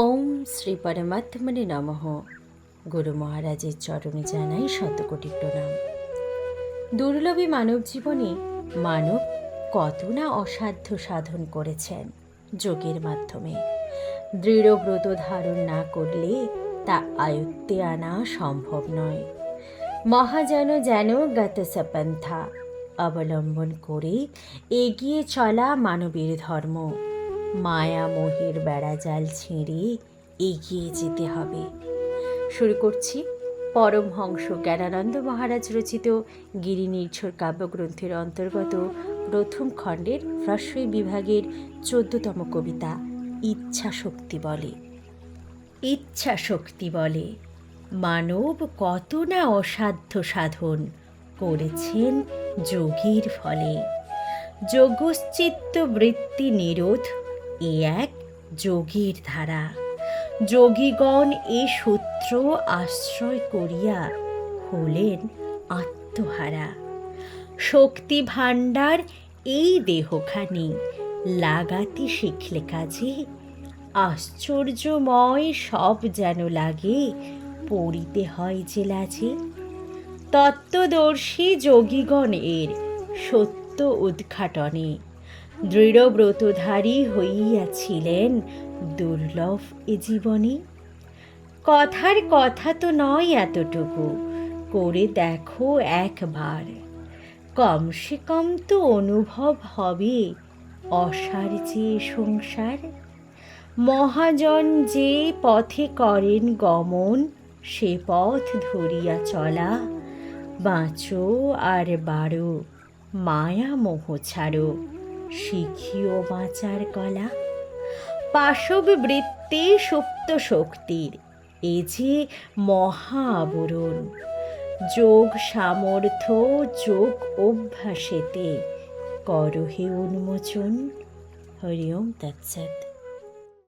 ওম শ্রী পরমাত্মনে নমঃ। গুরু মহারাজের চরণে জানাই শতকোটি প্রণাম। দুর্লভী মানব জীবনে মানব কত না অসাধ্য সাধন করেছেন যোগের মাধ্যমে। দৃঢ় ব্রত ধারণ না করলে তা আয়ত্তে আনা সম্ভব নয়। মহাজন যেন গতসপন্থা অবলম্বন করে এগিয়ে চলা মানবের ধর্ম। মায়া মোহের বেড়াজাল ছিঁড়ে এগিয়ে যেতে হবে। শুরু করছি পরমহংস জ্ঞানানন্দ মহারাজ রচিত গিরিনির্ঝর কাব্যগ্রন্থের অন্তর্গত প্রথম খণ্ডের হ্রস্বই বিভাগের ১৪তম কবিতা ইচ্ছা শক্তি বলে। ইচ্ছা শক্তি বলে মানব কত না অসাধ্য সাধন করেছেন যোগীর ফলে। যোগশ্চিত্ত বৃত্তি নিরোধ এ এক যোগীর ধারা। যোগীগণ এ সূত্র আশ্রয় করিয়া হলেন আত্মহারা। শক্তি ভাণ্ডার এই দেহখানি লাগাতে শিখলে কাজে আশ্চর্যময় সব যেন লাগে পড়িতে হয় যে লাজে। তত্ত্বদর্শী যোগীগণ এর সত্য উদ্ঘাটনে দৃঢ়ব্রতধারী হইয়াছিলেন দুর্লভ এ জীবনে। কথার কথা তো নয় এতটুকু, করে দেখো একবার, কমসে কম তো অনুভব হবে অসার যে সংসার। মহাজন যে পথে করেন গমন, সে পথ ধরিয়া চলা। বাঁচো আর বাড়ো, মায়া মোহ ছাড়ো, শিখিও বাঁচার কলা। পাশব বৃত্তে সুপ্ত শক্তির এ যে মহা আবরণ। যোগ সামর্থ্য যোগ অভ্যাসেতে করহে উন্মোচন। হরি ওম তৎসৎ।